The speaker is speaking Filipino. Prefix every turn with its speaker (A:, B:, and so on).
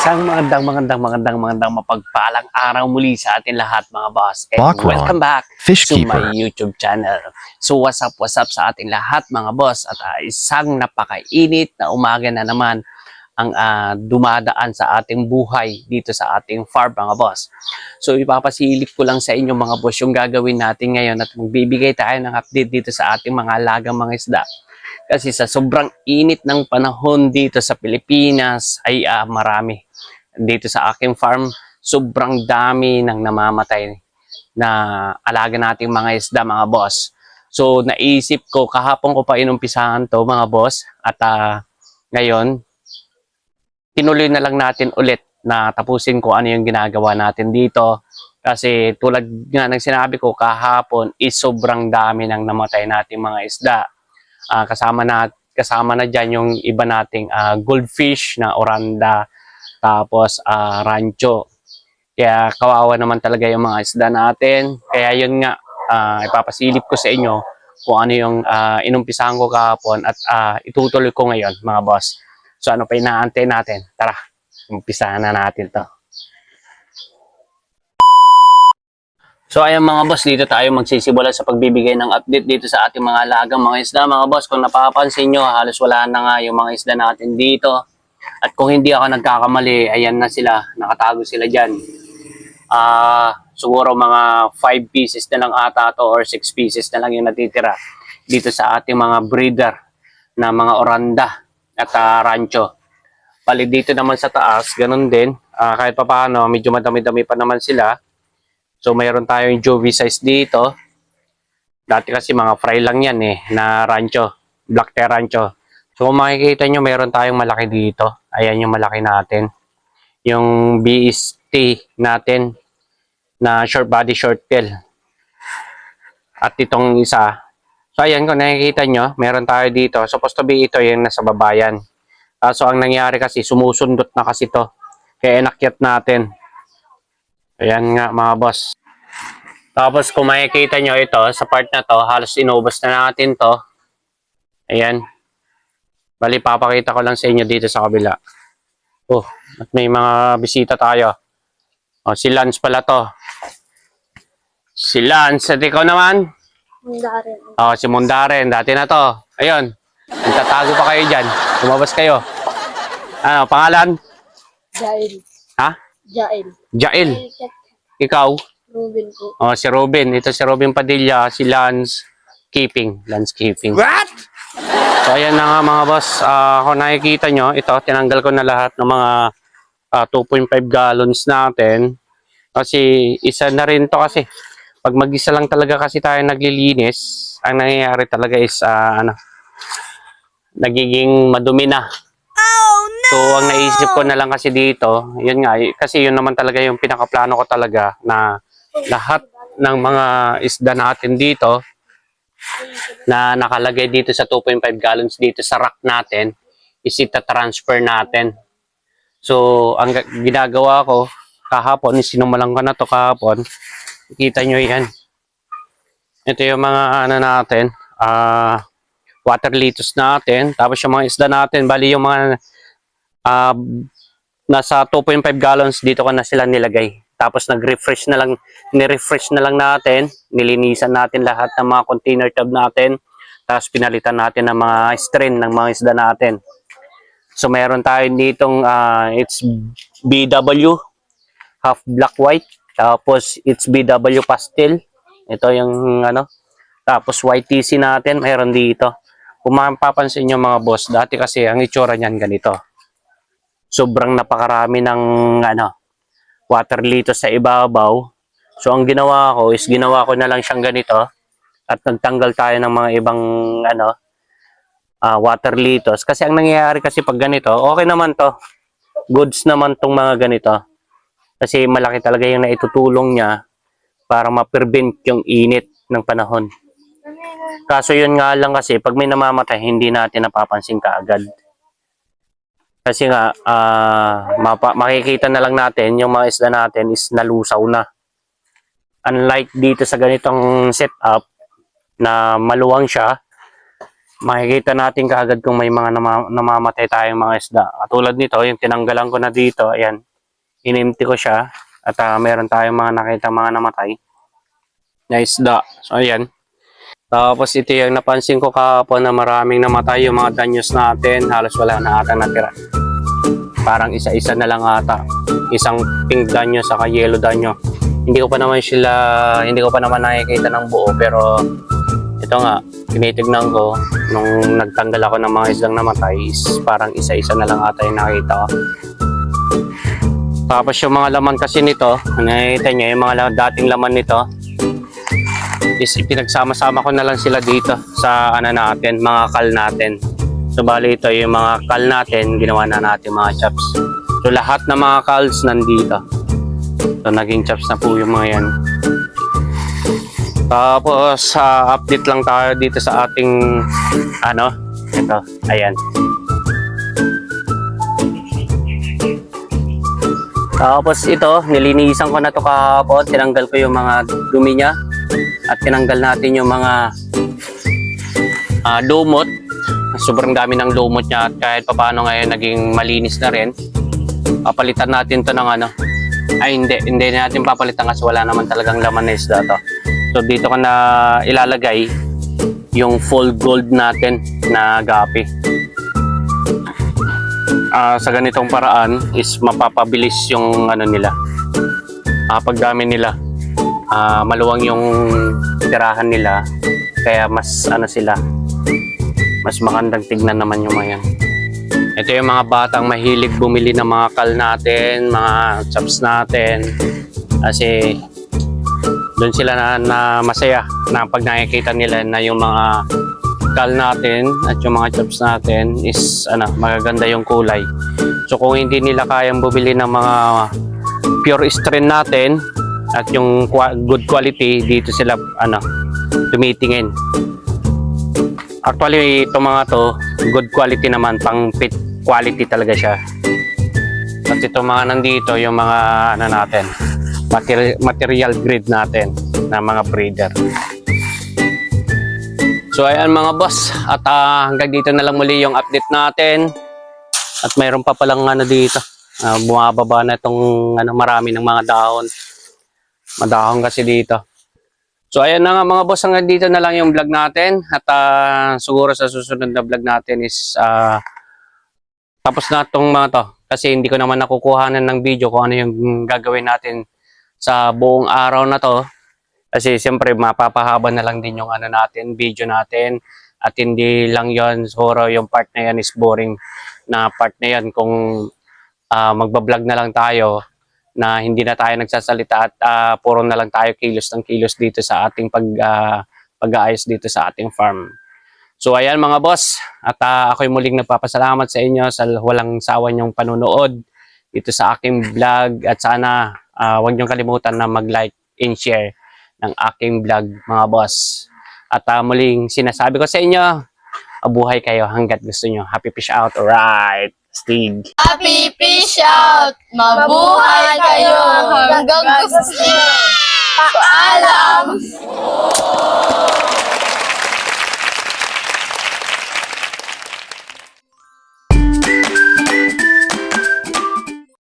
A: Isang magandang mapagpalang araw muli sa atin lahat mga boss. And welcome back to my YouTube channel. So what's up sa ating lahat mga boss. At isang napakainit na umaga na naman ang dumadaan sa ating buhay dito sa ating farm mga boss. So ipapasilip ko lang sa inyo mga boss yung gagawin natin ngayon at magbibigay tayo ng update dito sa ating mga alagang mga isda. Kasi sa sobrang init ng panahon dito sa Pilipinas ay marami. Dito sa aking farm, sobrang dami ng namamatay na alaga nating mga isda mga boss. So naisip ko, kahapon ko pa inumpisahan to mga boss. At ngayon, tinuloy na lang natin ulit na tapusin ko ano yung ginagawa natin dito. Kasi tulad nga ng sinabi ko kahapon, is sobrang dami ng namatay nating mga isda. Kasama na dyan yung iba nating goldfish na oranda, tapos rancho. Kaya kawawa naman talaga yung mga isda natin. Kaya yun nga, ipapasilip ko sa inyo kung ano yung inumpisahan ko kahapon at itutuloy ko ngayon mga boss. So ano pa inaantay natin? Tara, umpisahan na natin to. So ayan mga boss, dito tayo magsisimula sa pagbibigay ng update dito sa ating mga alagang mga isda mga boss. Kung napapansin nyo, halos wala na nga yung mga isda natin dito. At kung hindi ako nagkakamali, ayan na sila, nakatago sila dyan. Siguro mga 5 pieces na lang ata to or 6 pieces na lang yung natitira dito sa ating mga breeder na mga oranda at rancho. Bali dito naman sa taas, ganun din. Kahit pa paano, medyo madami-dami pa naman sila. So mayroon tayong Jovi size dito. Dati kasi mga fry lang yan na rancho, black tail rancho. So kung makikita nyo, mayroon tayong malaki dito. Ayan yung malaki natin. Yung BST natin na short body, short tail. At itong isa. So ayan, kung nakikita nyo, meron tayo dito. Supposed to be ito yung nasa babayan. So ang nangyari kasi, sumusundot na kasi to. Kaya inakyat natin. Ayan nga mga boss. Tapos kung makikita nyo ito, sa part na to, halos inubos na natin to. Ayan. Bali, papakita ko lang sa inyo dito sa kabila. Oh, at may mga bisita tayo. Oh, si Lance pala to. Si Lance, at ikaw naman?
B: Mundaren.
A: Oh, si Mundaren, dati na to. Ayun, nagtatago pa kayo dyan. Lumabas kayo. Ano, pangalan?
B: Jael.
A: Ha?
B: Jael.
A: Jael. Ikaw?
B: Ruben ko.
A: Oh, si Robin. Ito si Robin Padilla, si Lance Keeping. Lance Keeping. What? So, ayan na nga mga boss. Kung nakikita nyo, ito, tinanggal ko na lahat ng mga 2.5 gallons natin. Kasi isa na rin to kasi. Pag mag-isa lang talaga kasi tayo naglilinis, ang nangyayari talaga is, nagiging madumi na. So, ang naisip ko na lang kasi dito, yun nga, kasi yun naman talaga yung pinakaplano ko talaga na lahat ng mga isda natin dito na nakalagay dito sa 2.5 gallons dito sa rack natin is ita-transfer natin. So, ang ginagawa ko kahapon, sinumalang ko na to kahapon. Kita nyo yan. Ito yung mga ano natin, water lettuce natin, tapos yung mga isda natin, bali yung mga nasa 2.5 gallons dito ko na sila nilagay. Tapos nag-refresh na lang, ni-refresh na lang natin, nilinisan natin lahat ng mga container tub natin, tapos pinalitan natin ng mga strain ng mga isda natin. So meron tayo ditong it's BW half black white, tapos it's BW pastel. Ito yung ano, tapos YTC natin meron dito. Kung mapapansin nyo mga boss, dati kasi ang itsura niyan ganito. Sobrang napakarami ng water lettuce sa ibabaw. So ang ginawa ko is ginawa ko na lang siyang ganito at nagtanggal tayo ng mga ibang water lettuce. Kasi ang nangyayari kasi pag ganito, okay naman to. Goods naman tong mga ganito. Kasi malaki talaga yung naitutulong niya para ma-prevent yung init ng panahon. Kaso yun nga lang kasi pag may namamatay, hindi natin napapansin kaagad. Kasi nga, makikita na lang natin yung mga isda natin is nalusaw na. Unlike dito sa ganitong setup na maluwang siya, makikita natin kaagad kung may mga namamatay tayong mga isda. Katulad nito, yung tinanggalan ko na dito, ayan, inimti ko siya at meron tayong mga nakita mga namatay na isda. So ayan. Tapos ito yung napansin ko kahapon na maraming namatay yung mga danyos natin, halos wala na ata natira. Parang isa-isa na lang ata. Isang pink danyo saka yellow danyo. Hindi ko pa naman nakikita ng buo, pero ito nga, tinitignan ko nung nagtanggal ako ng mga isdang namatay is parang isa-isa na lang ata yung nakita ko. Tapos yung mga laman kasi nito, nakikita nyo yung mga dating laman nito is pinagsama-sama ko na lang sila dito sa natin, mga kal natin. So bali ito yung mga kal natin, ginawa na natin mga chops. So lahat ng mga kals nandito. So naging chops na po yung mga yan. Tapos update lang tayo dito sa ating ito, ayan. Tapos ito, nilinisan ko na to kahapon, tinanggal ko yung mga dumi niya at tinanggal natin yung mga lumot. Sobrang dami ng lumot niya at kahit papaano ngayon naging malinis na rin. Papalitan natin to ng hindi natin papalitan kasi wala naman talagang laman na isda to. So dito ko na ilalagay yung full gold natin na gapi. Sa ganitong paraan is mapapabilis yung nila. Pagdami nila. Maluwang yung tirahan nila. Kaya mas sila. Mas magandang tignan naman yung mga yan. Ito yung mga batang mahilig bumili ng mga kal natin, mga chops natin. Kasi doon sila na masaya na pag nakikita nila na yung mga kal natin at yung mga chops natin is magaganda yung kulay. So kung hindi nila kayang bumili ng mga pure strain natin at yung good quality, dito sila tumitingin. Actually itong mga to good quality naman, pang pit quality talaga siya. At itong mga nandito yung mga natin, material grade natin na mga breeder. So ayan mga boss, at hanggang dito na lang muli yung update natin. At mayroon pa palang dito, bumababa na itong marami ng mga dahon. Madahon kasi dito. So ayan na nga mga boss, hanggang dito na lang yung vlog natin. At siguro sa susunod na vlog natin is tapos na itong mga to. Kasi hindi ko naman nakukuhanan ng video kung ano yung gagawin natin sa buong araw na to. Kasi siyempre mapapahaba na lang din yung natin, video natin. At hindi lang yon, siguro yung part na yan is boring na part na yan kung magbablog na lang tayo na hindi na tayo nagsasalita at puro na lang tayo kilos ng kilos dito sa ating pag-aayos dito sa ating farm. So ayan mga boss, at ako'y muling nagpapasalamat sa inyo sa walang sawa niyong panunood dito sa aking vlog. At sana huwag niyong kalimutan na mag-like and share ng aking vlog mga boss. At muling sinasabi ko sa inyo, mabuhay kayo hanggat gusto nyo. Happy fish out. Alright, Stig.
C: Happy fish out! Mabuhay kayo hanggang gusto nyo! Paalam!